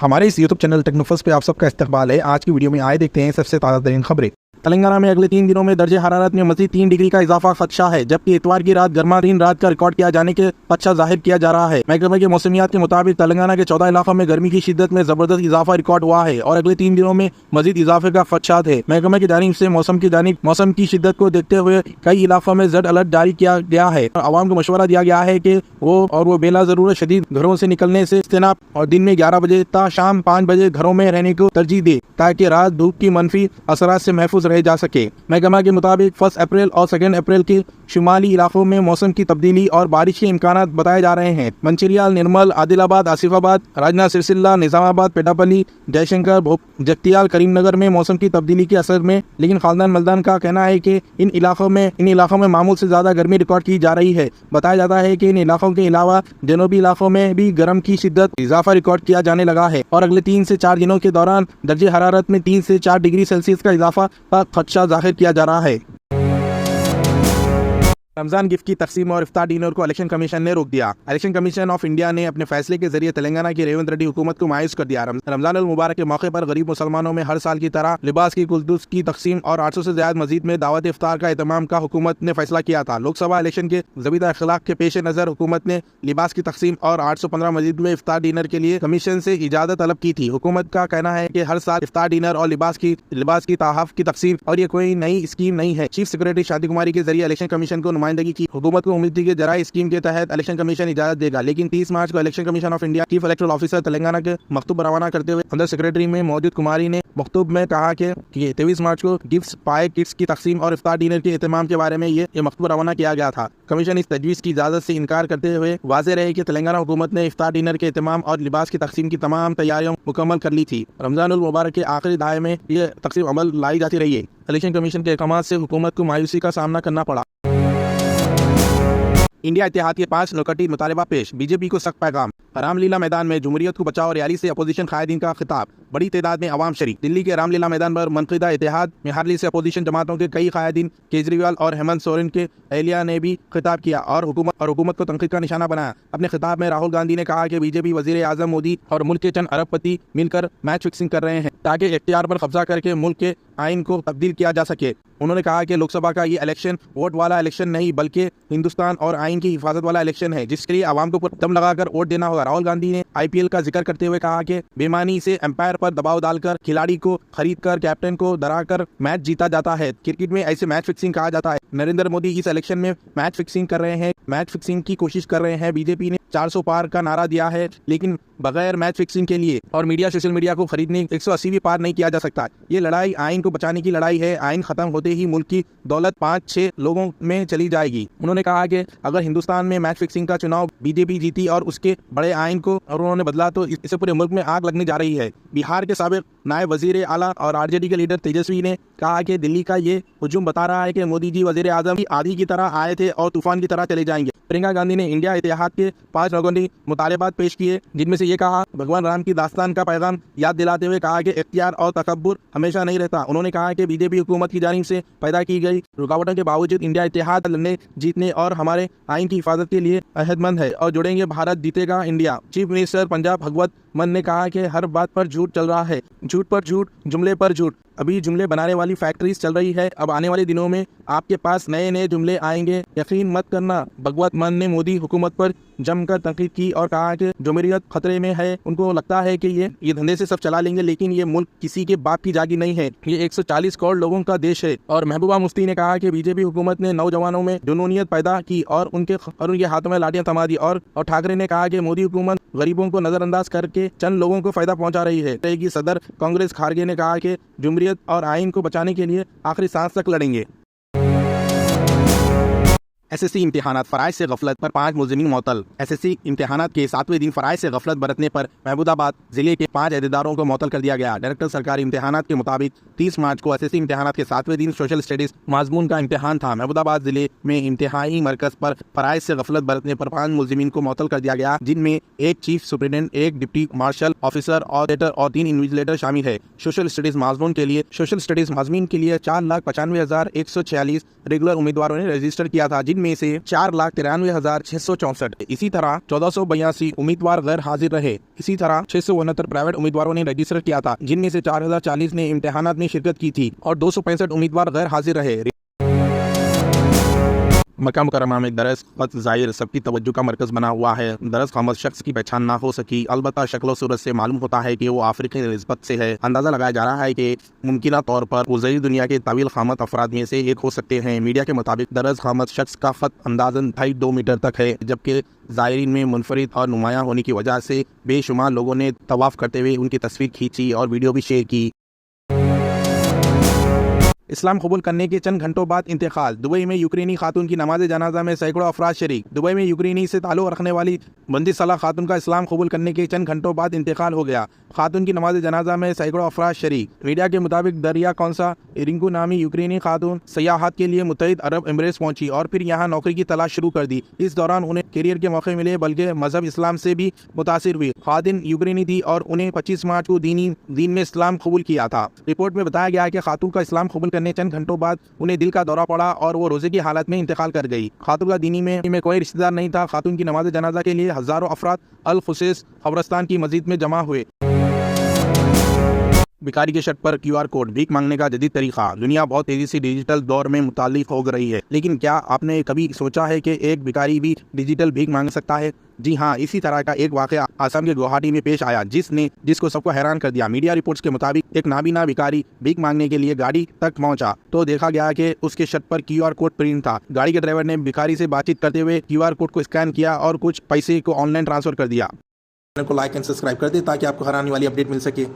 हमारे इस YouTube channel टेक्नोफर्स्ट पे आप सबका इस्तकबाल है। आज की वीडियो में आए देखते हैं सबसे ताज़ा तरीन खबरें। तेलंगाना में अगले 3 दिनों में दर्जे हरारत में मज़ीद 3 डिग्री का इजाफा खदशा है, जबकि इतवार की रात गर्मातीन रात का रिकॉर्ड किया जाने के खदशा जाहिर किया जा रहा है। महकमे के मौसमियात के मुताबिक तेलंगाना के 14 इलाकों में गर्मी की शिद्दत में जबरदस्त इजाफा रिकॉर्ड हुआ है और अगले 3 दिनों में मजीद इजाफे का खदशात है। महकमे की जानिब से मौसम की शिद्दत को देखते हुए कई इलाकों में रेड अलर्ट जारी किया गया है और आवाम को मशवरा दिया गया है कि वो बेला जरूरत शदीद घरों से निकलने से इज्तनाब और दिन में 11 बजे ता शाम 5 बजे घरों में रहने को तरजीह दे, ताकि रात धूप की मनफी असरात से महफूज रहे जा सके। महकमा के मुताबिक 1 अप्रैल और 2 अप्रैल के शुमाली इलाकों में मौसम की तब्दीली और बारिश के इम्कानात बताए जा रहे हैं। मंचिरियाल, निर्मल, आदिलाबाद, आसिफाबाद, राजना, सिरसिल्ला, निजामाबाद, पेटापल्ली, जयशंकर, जगतियाल, करीमनगर में मौसम की तब्दीली के असर में, लेकिन खालदान मलदान का कहना है कि इन इलाकों में मामूल से ज्यादा गर्मी रिकॉर्ड की जा रही है। बताया जाता है कि इन इलाकों के अलावा जनूबी इलाकों में भी गर्म की शिद्दत इजाफा रिकॉर्ड किया जाने लगा है और अगले 3 से 4 दिनों के दौरान दर्जे हरारत में 3 से 4 डिग्री सेल्सियस का इजाफा का खदशा जाहिर किया जा रहा है। रमजान गिफ्ट की तकसीम और इफ्तार डिनर को इलेक्शन कमीशन ने रोक दिया। इलेक्शन कमीशन ऑफ इंडिया ने अपने फैसले के जरिए तेलंगाना की रेवंत रेड्डी हुकूमत को मायूस कर दिया। रमजान अल मुबारक के मौके पर गरीब मुसलमानों में हर साल की तरह लिबास की कुल्दुस की तकसीम और 800 से ज्यादा मस्जिद में दावत इफ्तार का एहतमाम का हुकूमत ने फैसला किया था। लोकसभा इलेक्शन के ज़बीता इख्तिलाफ के पेश नजर हुकूमत ने लिबास की तकसीम और 815 मस्जिद में इफ्तार डिनर के लिए कमीशन से इजाजत तलब की थी। हुकूमत का कहना है कि हर साल इफ्तार डिनर और लिबास की तहफ़ की तकसीम और ये कोई नई स्कीम नहीं है। चीफ सेक्रेटरी शांति कुमारी के जरिए इलेक्शन कमीशन को नुमाइंदगी की। हुकूमत को उम्मीद थी कि जराई स्कीम के तहत इलेक्शन कमीशन इजाजत देगा, लेकिन 30 मार्च को election commission of India chief electoral officer Telangana के मकतूब रवाना करते हुए अंदर सेक्रेटरी में मौजूद कुमारी ने मकतूब में कहा कि 23 मार्च को गिफ्ट्स पाए किट्स की तकसीम और इफ्तार डिनर के एहतमाम के बारे में ये मकतूब रवाना किया गया था। कमीशन इस तजवीज़ की इजाजत से इनकार करते हुए वाज़ेह रहे कि तेलंगाना हुकूमत ने इफ्तार डिनर के एहतमाम और लिबास की तकसीम की तमाम तैयारियां मुकम्मल कर ली थी। रमजान उल मुबारक के आखिरी दायरे में ये तकसीम अमल लाई जाती रही है। इलेक्शन कमीशन के अहकाम से हुकूमत को मायूसी का सामना करना पड़ा। इंडिया इत्तेहाद के 5 नुकती मुतालबा पेश, बीजेपी को सख्त पैगाम। रामलीला मैदान में जमहूरियत को बचाओ रैली से अपोजिशन कायदीन का खिताब, बड़ी तादाद में आवाम शरीक। दिल्ली के रामलीला मैदान पर मुनक़िदा इत्तेहाद में हारली से अपोजिशन जमातों के कई कायदीन केजरीवाल और हेमंत सोरेन के एहलिया ने भी खिताब किया और हुकूमत को तनकीद का निशाना बनाया। अपने खिताब में राहुल गांधी ने कहा कि बीजेपी वजीर आजम मोदी और मुल्क के चंद अरबपति मिलकर मैच फिक्सिंग कर रहे हैं ताकि इख्तियार पर कब्जा करके मुल्क के आइन को तब्दील किया जा सके। उन्होंने कहा कि लोकसभा का ये इलेक्शन वोट वाला इलेक्शन नहीं बल्कि हिंदुस्तान और आइन की हिफाजत वाला इलेक्शन है, जिसके लिए आवाम को दम लगाकर वोट देना होगा। राहुल गांधी ने IPL का जिक्र करते हुए कहा कि बेईमानी से एम्पायर पर दबाव डालकर खिलाड़ी को खरीदकर कैप्टन को डराकर मैच जीता जाता है। क्रिकेट में ऐसे मैच फिक्सिंग कहा जाता है। नरेंद्र मोदी इस इलेक्शन में मैच फिक्सिंग की कोशिश कर रहे हैं। बीजेपी ने 400 पार का नारा दिया है, लेकिन बगैर मैच फिक्सिंग के लिए और सोशल मीडिया को खरीदने 180 भी पार नहीं किया जा सकता। ये लड़ाई आइन को बचाने की लड़ाई है। आइन खत्म होते ही मुल्क की दौलत 5-6 लोगों में चली जाएगी। उन्होंने कहा कि अगर हिंदुस्तान में मैच फिक्सिंग का चुनाव बीजेपी जीती और उसके बड़े आइन को और उन्होंने बदला तो इससे पूरे मुल्क में आग लगने जा रही है। बिहार के साबिक नायब वजीर आला और RJD के लीडर तेजस्वी ने कहा कि दिल्ली का ये हुजूम बता रहा है कि मोदी जी वजीर आजम की आधी की तरह आए थे और तूफान की तरह चले जाएंगे। प्रियंका गांधी ने इंडिया इत्तेहाद के 5 नुकती मुतालबात पेश किए, जिनमें से ये कहा, भगवान राम की दास्तान का पैगाम याद दिलाते हुए कहा कि इख्तियार और तकब्बुर हमेशा नहीं रहता। उन्होंने कहा कि बीजेपी हुकूमत की जानिब से पैदा की गई रुकावटों के बावजूद इंडिया इत्तेहाद लड़ने, जीतने और हमारे आइन की हिफाजत के लिए अहदमंद है और जुड़ेंगे, भारत जीतेगा इंडिया। चीफ मिनिस्टर पंजाब भगवत मन ने कहा कि हर बात पर झूठ चल रहा है, झूठ पर झूठ, जुमले पर झूठ। अभी जुमले बनाने वाली फैक्ट्रीज चल रही है, अब आने वाले दिनों में आपके पास नए जुमले आएंगे, यकीन मत करना। भगवत मन ने मोदी हुकूमत पर जमकर तनकीद की और कहा कि जमहूरियत खतरे में है। उनको लगता है कि ये धंधे से सब चला लेंगे, लेकिन ये मुल्क किसी के बाप की जागी नहीं है, ये 140 करोड़ लोगों का देश है। और महबूबा मुफ्ती ने कहा कि बीजेपी हुकूमत ने नौजवानों में जुनूनियत पैदा की और उनके हाथों में लाठियां थमा दी। और ठाकरे ने कहा कि मोदी हुकूमत गरीबों को नजरअंदाज करके चंद लोगों को फायदा पहुंचा रही है। सदर कांग्रेस खारगे ने कहा कि जमहूरियत और आइन को बचाने के लिए आखिरी सांस तक लड़ेंगे। SSC इम्तिहानात फ़राइज़ से गफलत पर 5 मुलज़िमीन मुअत्तल। SSC इम्तिहानात के 7वें दिन फ़राइज़ से गफलत बरतने पर महमूदाबाद जिले के 5 अहदेदारों को मुअत्तल कर दिया गया। डायरेक्टर सरकारी इम्तिहानात के मुताबिक 30 मार्च को एसएससी इम्तिहानात के 7वें दिन सोशल स्टडीज माजमून का इम्तिहान था। महमूदाबाद जिले में इंतहाई मरकज पर फराइज से गफलत बरतने पर 5 मुलजिमीन को मुअत्तल कर दिया गया, जिनमें एक चीफ सुपरिटेंडेंट, एक डिप्टी मार्शल ऑफिसर और 3 इन्विजिलेटर शामिल है। सोशल स्टडीज माजमून के लिए 4,95,146 रेगुलर उम्मीदवारों ने रजिस्टर किया था, जिनमें से 4,93,664। इसी तरह 1482 उम्मीदवार गैर हाजिर रहे। इसी तरह 669 प्राइवेट उम्मीदवारों ने रजिस्टर किया था, जिनमें से 4040 ने इम्तिहानात में शिरकत की थी और 265 उम्मीदवार गैर हाजिर रहे। मक्का मुकर्रमा में दरस ख़त ज़ाहिर सबकी तवज्जो का मरकज़ बना हुआ है। दरस ख़ामद शख्स की पहचान ना हो सकी, अलबत्ता शक्ल सूरत से मालूम होता है कि वो अफ्रीकी निस्बत से है। अंदाज़ा लगाया जा रहा है कि मुमकिन तौर पर वो ज़हरी दुनिया के तवील ख़ामद अफराद में से एक हो सकते हैं। मीडिया के मुताबिक दरस ख़ामद शख्स का ख़त अंदाज़न 2.5 मीटर तक है, जबकि ज़ायरीन में मुनफरिद और नुमायाँ होने की वजह से बेशुमार लोगों ने तवाफ़ करते हुए उनकी तस्वीर खींची और वीडियो भी शेयर की। इस्लाम कबूल करने के चंद घंटों बाद इंतकाल। दुबई में यूक्रेनी खातून की नमाज जनाजा में सैकड़ों अफराद शरीक। दुबई में यूक्रेनी से ताल्लुक़ रखने वाली 32 साला खातून का इस्लाम कबूल करने के चंद घंटों बाद इंतकाल हो गया। खातून की नमाज जनाजा में सैकड़ों अफराद शरीक। मीडिया के मुताबिक दरिया कौंसा रिंकू नामी यूक्रेनी खातून सयाहत के लिए मुत्तहिद अरब एमिरेट्स पहुंची और फिर यहाँ नौकरी की तलाश शुरू कर दी। इस दौरान उन्हें करियर के मौके मिले, बल्कि मजहब इस्लाम से भी मुतासिर हुई। खातून यूक्रेनी थी और उन्हें 25 मार्च को दीन में इस्लाम कबूल किया था। रिपोर्ट में बताया गया है कि खातून का इस्लाम कबूल करने चंद घंटों बाद उन्हें दिल का दौरा पड़ा और वो रोजे की हालत में इंतकाल कर गई। खातून का दीनी में कोई रिश्तेदार नहीं था। खातून की नमाज जनाजा के लिए हजारों अफराद अल खुसैस कब्रिस्तान की मस्जिद में जमा हुए। भिखारी के शर्ट पर QR कोड। भीख मांगने का जदीद तरीका। दुनिया बहुत तेजी से डिजिटल दौर में मुताल्लिक हो रही है, लेकिन क्या आपने कभी सोचा है कि एक भिखारी भी डिजिटल भीख मांग सकता है? जी हाँ, इसी तरह का एक वाक़या आसाम के गुवाहाटी में पेश आया, जिसको सबको हैरान कर दिया। मीडिया रिपोर्ट्स के मुताबिक एक नाबीना भिखारी भीख मांगने के लिए गाड़ी तक पहुंचा तो देखा गया कि उसके शर्ट पर QR कोड प्रिंट था। गाड़ी के ड्राइवर ने भिखारी से बातचीत करते हुए QR कोड को स्कैन किया और कुछ पैसे को ऑनलाइन ट्रांसफर कर दिया। चैनल को लाइक एंड सब्सक्राइब कर दे ताकि आपको हर आने वाली अपडेट मिल सके।